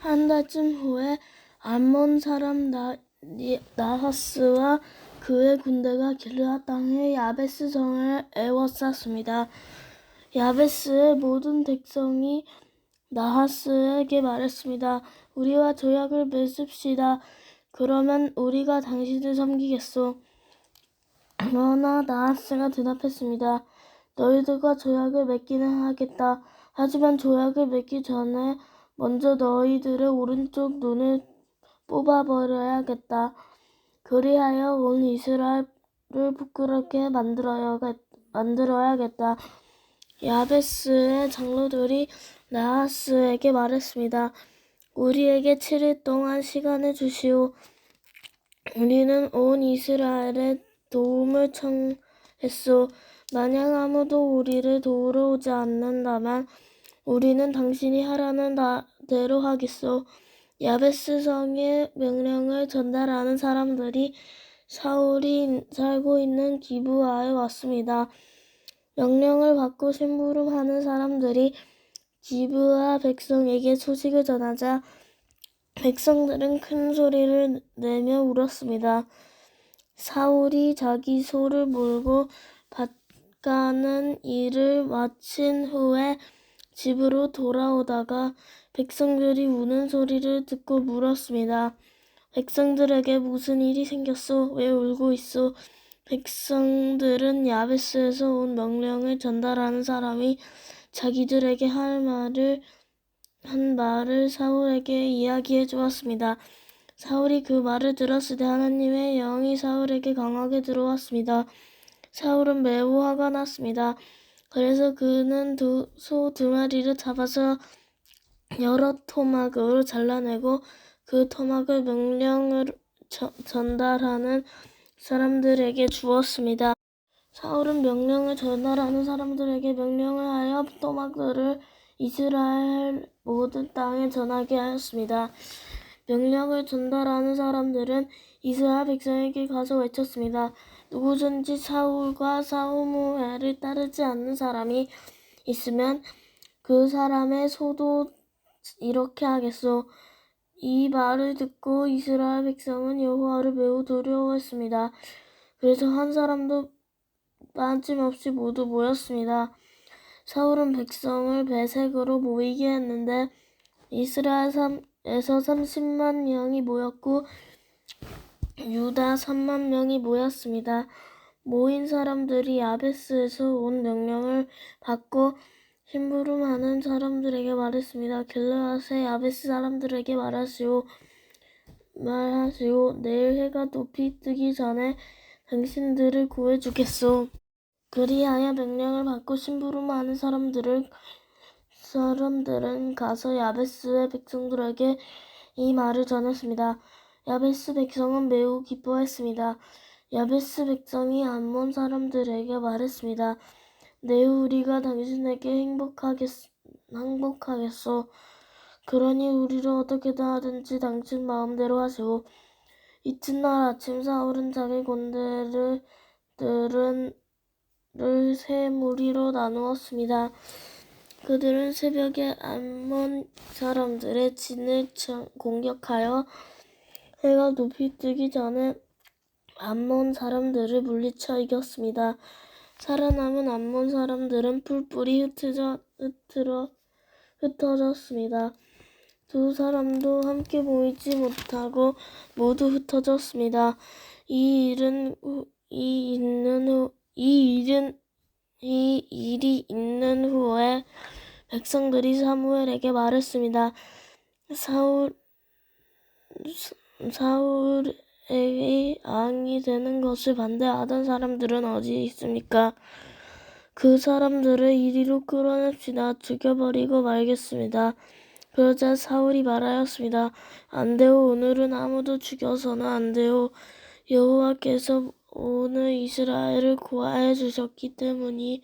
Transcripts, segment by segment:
한 달쯤 후에 암몬 사람 나하스와 그의 군대가 길르앗 땅의 야베스 성을 에워쌌습니다. 야베스의 모든 백성이 나하스에게 말했습니다. 우리와 조약을 맺읍시다. 그러면 우리가 당신을 섬기겠소. 그러나 나하스가 대답했습니다. 너희들과 조약을 맺기는 하겠다. 하지만 조약을 맺기 전에 먼저 너희들의 오른쪽 눈을 뽑아버려야겠다. 그리하여 온 이스라엘을 부끄럽게 만들어야겠다. 야베스의 장로들이 나하스에게 말했습니다. 우리에게 7일 동안 시간을 주시오. 우리는 온 이스라엘의 도움을 청했소. 만약 아무도 우리를 도우러 오지 않는다면 우리는 당신이 하라는 대로 하겠소. 야베스 성의 명령을 전달하는 사람들이 사울이 살고 있는 기브아에 왔습니다. 명령을 받고 심부름하는 사람들이 기브아 백성에게 소식을 전하자 백성들은 큰 소리를 내며 울었습니다. 사울이 자기 소를 몰고 밭가는 일을 마친 후에 집으로 돌아오다가 백성들이 우는 소리를 듣고 물었습니다. 백성들에게 무슨 일이 생겼소? 왜 울고 있소? 백성들은 야베스에서 온 명령을 전달하는 사람이 자기들에게 한 말을 사울에게 이야기해 주었습니다. 사울이 그 말을 들었을 때 하나님의 영이 사울에게 강하게 들어왔습니다. 사울은 매우 화가 났습니다. 그래서 그는 소 2마리를 잡아서 여러 토막으로 잘라내고 그 토막을 명령을 전달하는 사람들에게 주었습니다. 사울은 명령을 전달하는 사람들에게 명령을 하여 토막들을 이스라엘 모든 땅에 전하게 하였습니다. 명령을 전달하는 사람들은 이스라엘 백성에게 가서 외쳤습니다. 누구든지 사울과 사무엘을 따르지 않는 사람이 있으면 그 사람의 소도 이렇게 하겠소. 이 말을 듣고 이스라엘 백성은 여호와를 매우 두려워했습니다. 그래서 한 사람도 빠짐없이 모두 모였습니다. 사울은 백성을 베색으로 모이게 했는데 이스라엘에서 30만 명이 모였고 유다 3만 명이 모였습니다. 모인 사람들이 야베스에서 온 명령을 받고 심부름하는 사람들에게 말했습니다. 길르앗의 야베스 사람들에게 말하시오. 내일 해가 높이 뜨기 전에 당신들을 구해주겠소. 그리하여 명령을 받고 심부름하는 사람들은 가서 야베스의 백성들에게 이 말을 전했습니다. 야베스 백성은 매우 기뻐했습니다. 야베스 백성이 암몬 사람들에게 말했습니다. 내일 우리가 당신에게 행복하겠소. 그러니 우리를 어떻게든 하든지 당신 마음대로 하시오. 이튿날 아침 사울은 자기 군대를 세 무리로 나누었습니다. 그들은 새벽에 암몬 사람들의 진을 공격하여 해가 높이 뜨기 전에 암몬 사람들을 물리쳐 이겼습니다. 살아남은 암몬 사람들은 뿔뿔이 흩어졌습니다. 두 사람도 함께 모이지 못하고 모두 흩어졌습니다. 이 일이 있는 후에 백성들이 사무엘에게 말했습니다. 사울에게 왕이 되는 것을 반대하던 사람들은 어디 있습니까? 그 사람들을 이리로 끌어냅시다. 죽여버리고 말겠습니다. 그러자 사울이 말하였습니다. 안 돼요. 오늘은 아무도 죽여서는 안 돼요. 여호와께서 오늘 이스라엘을 구하여 주셨기 때문이요.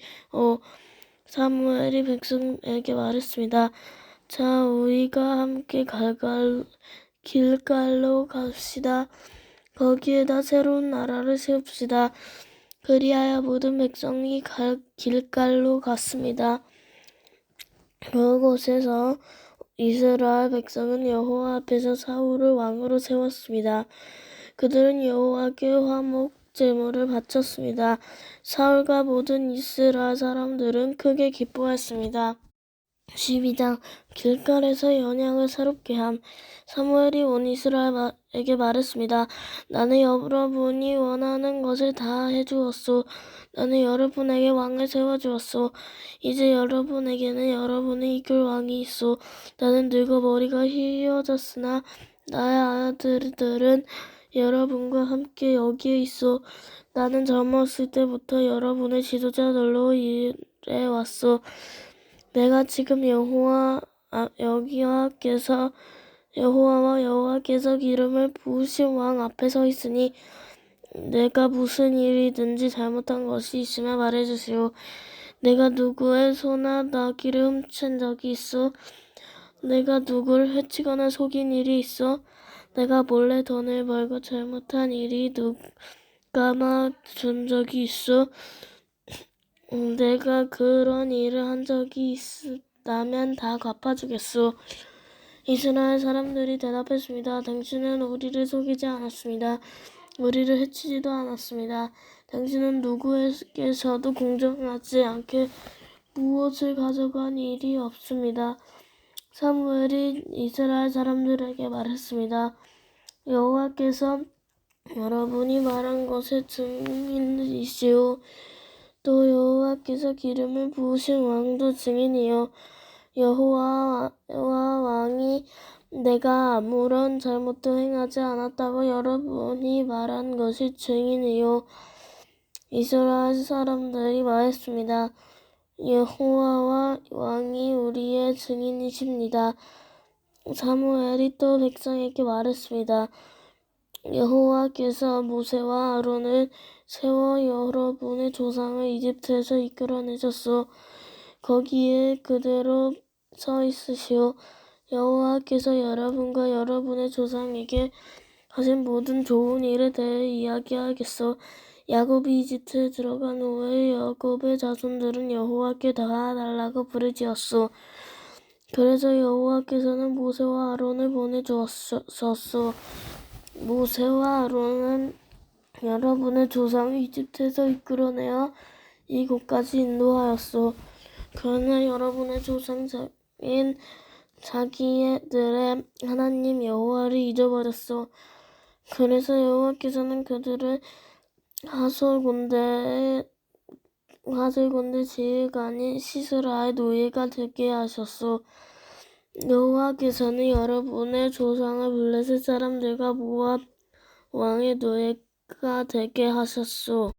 사무엘이 백성에게 말했습니다. 자, 우리가 함께 길갈로 갑시다. 거기에다 새로운 나라를 세웁시다. 그리하여 모든 백성이 길갈로 갔습니다. 그곳에서 이스라엘 백성은 여호와 앞에서 사울을 왕으로 세웠습니다. 그들은 여호와께 화목 제물을 바쳤습니다. 사울과 모든 이스라엘 사람들은 크게 기뻐했습니다. 12장 길갈에서 연양을 새롭게 함. 사무엘이 온 이스라엘에게 말했습니다. 나는 여러분이 원하는 것을 다 해주었소. 나는 여러분에게 왕을 세워주었소. 이제 여러분에게는 여러분을 이끌 왕이 있소. 나는 늙어 머리가 휘어졌으나 나의 아들들은 여러분과 함께 여기에 있소. 나는 젊었을 때부터 여러분의 지도자들로 일해왔소. 내가 지금 여호와와 여호와께서 기름을 부으신 왕 앞에 서 있으니 내가 무슨 일이든지 잘못한 것이 있으면 말해주시오. 내가 누구의 소나 나귀를 훔친 적이 있어? 내가 누구를 해치거나 속인 일이 있어? 내가 몰래 돈을 벌고 잘못한 일이 누가 준 적이 있어? 내가 그런 일을 한 적이 있다면 다 갚아주겠소. 이스라엘 사람들이 대답했습니다. 당신은 우리를 속이지 않았습니다. 우리를 해치지도 않았습니다. 당신은 누구에게서도 공정하지 않게 무엇을 가져간 일이 없습니다. 사무엘이 이스라엘 사람들에게 말했습니다. 여호와께서 여러분이 말한 것의 증인이시오. 또 여호와께서 기름을 부으신 왕도 증인이요. 여호와 왕이 내가 아무런 잘못도 행하지 않았다고 여러분이 말한 것이 증인이요. 이스라엘 사람들이 말했습니다. 여호와 왕이 우리의 증인이십니다. 사무엘이 또 백성에게 말했습니다. 여호와께서 모세와 아론을 세워 여러분의 조상을 이집트에서 이끌어내셨소. 거기에 그대로 서 있으시오. 여호와께서 여러분과 여러분의 조상에게 하신 모든 좋은 일에 대해 이야기하겠소. 야곱이 이집트에 들어간 후에 야곱의 자손들은 여호와께 도와달라고 부르짖었소. 그래서 여호와께서는 모세와 아론을 보내주었소. 모세와 아론은 여러분의 조상을 이집트에서 이끌어내어 이곳까지 인도하였소. 그러나 여러분의 조상인 자기들의 하나님 여호와를 잊어버렸소. 그래서 여호와께서는 그들을 하솔 곤대 지휘가 아닌 시스라의 노예가 되게 하셨소. 여호와께서는 여러분의 조상을 블레셋 사람들과 모압 왕의 노예가 되게 하셨소.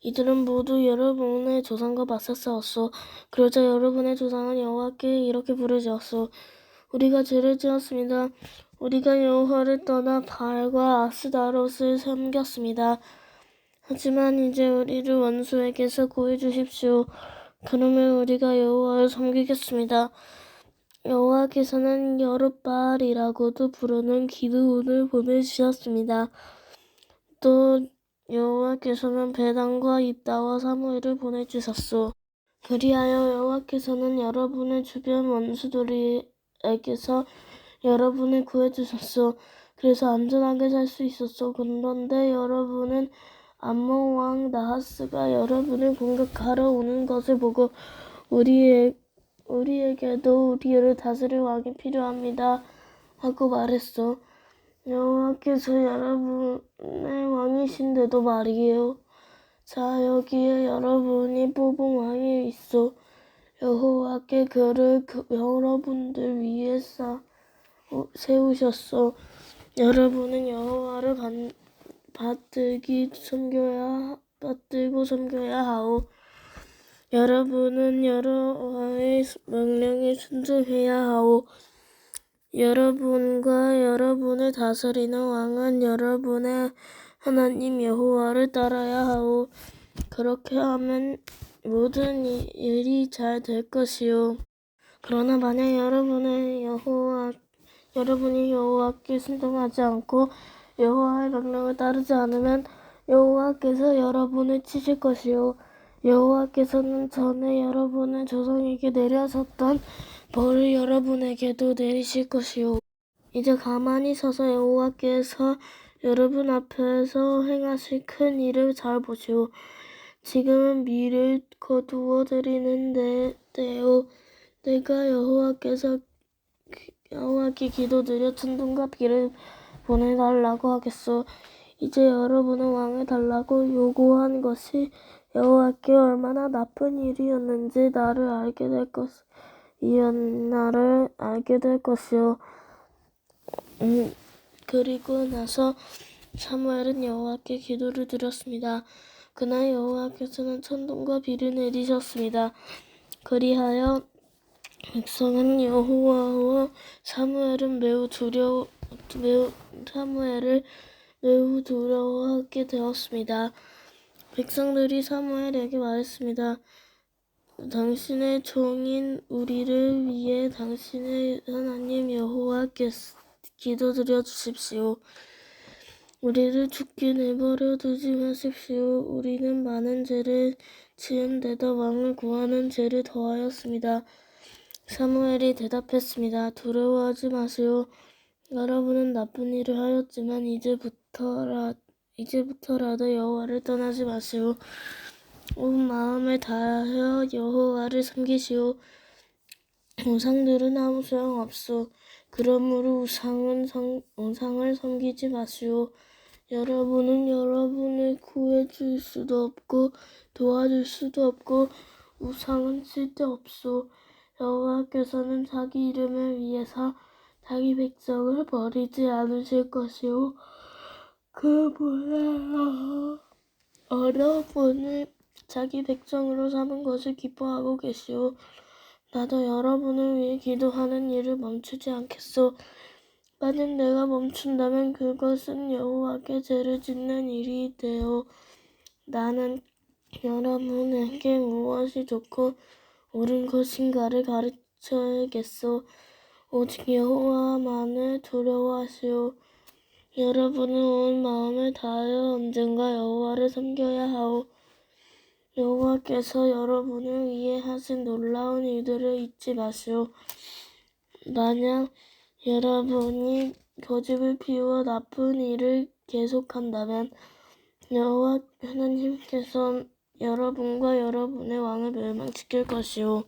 이들은 모두 여러분의 조상과 맞서 싸웠소. 그러자 여러분의 조상은 여호와께 이렇게 부르짖었소. 우리가 죄를 지었습니다. 우리가 여호와를 떠나 바알과 아스다롯을 섬겼습니다. 하지만 이제 우리를 원수에게서 구해주십시오. 그러면 우리가 여호와를 섬기겠습니다. 여호와께서는 여룻바알이라고도 부르는 기드온을 보내주셨습니다. 또 여호와께서는 베단과 입다와 사무엘을 보내주셨소. 그리하여 여호와께서는 여러분의 주변 원수들에게서 여러분을 구해주셨소. 그래서 안전하게 살 수 있었소. 그런데 여러분은 암몬 왕 나하스가 여러분을 공격하러 오는 것을 보고 우리에게도 우리를 다스릴 왕이 필요합니다 하고 말했소. 여호와께서 여러분의 왕이신데도 말이에요. 자, 여기에 여러분이 뽑은 왕이 있어. 여호와께 그를 여러분들 위해 세우셨어. 여러분은 여호와를 받들고 섬겨야 하오. 여러분은 여호와의 명령에 순종해야 하오. 여러분과 여러분을 다스리는 왕은 여러분의 하나님 여호와를 따라야 하오. 그렇게 하면 모든 일이 잘 될 것이요. 그러나 만약 여러분이 여호와께 순종하지 않고 여호와의 명령을 따르지 않으면 여호와께서 여러분을 치실 것이요. 여호와께서는 전에 여러분의 조상에게 내려졌던 벌을 여러분에게도 내리실 것이요. 이제 가만히 서서 여호와께서 여러분 앞에서 행하실 큰 일을 잘 보시오. 지금은 밀을 거두어 드리는 때요. 내가 여호와께 기도드려 천둥과 비를 보내달라고 하겠소. 이제 여러분은 왕을 달라고 요구한 것이 여호와께 얼마나 나쁜 일이었는지 나를 알게 될 것이요. 그리고 나서 사무엘은 여호와께 기도를 드렸습니다. 그날 여호와께서는 천둥과 비를 내리셨습니다. 그리하여 백성은 여호와와 사무엘을 매우 두려워하게 되었습니다. 백성들이 사무엘에게 말했습니다. 당신의 종인 우리를 위해 당신의 하나님 여호와께 기도드려 주십시오. 우리를 죽게 내버려 두지 마십시오. 우리는 많은 죄를 지은 데다 왕을 구하는 죄를 더하였습니다. 사무엘이 대답했습니다. 두려워하지 마시오. 여러분은 나쁜 일을 하였지만 이제부터라도 여호와를 떠나지 마시오. 온 마음을 다하여 여호와를 섬기시오. 우상들은 아무 소용 없소. 그러므로 우상을 섬기지 마시오. 여러분은 여러분을 구해줄 수도 없고 도와줄 수도 없고 우상은 쓸데없소. 여호와께서는 자기 이름을 위해서 자기 백성을 버리지 않으실 것이요. 여러분을 자기 백성으로 삼은 것을 기뻐하고 계시오. 나도 여러분을 위해 기도하는 일을 멈추지 않겠소. 만약 내가 멈춘다면 그것은 여호와께 죄를 짓는 일이 되어 나는 여러분에게 무엇이 좋고 옳은 것인가를 가르쳐야겠소. 오직 여호와만을 두려워하시오. 여러분은 온 마음을 다하여 언젠가 여호와를 섬겨야 하오. 여호와께서 여러분을 위해 하신 놀라운 일들을 잊지 마시오. 만약 여러분이 고집을 피우어 나쁜 일을 계속한다면 여호와 하나님께서 여러분과 여러분의 왕을 멸망시킬 것이오.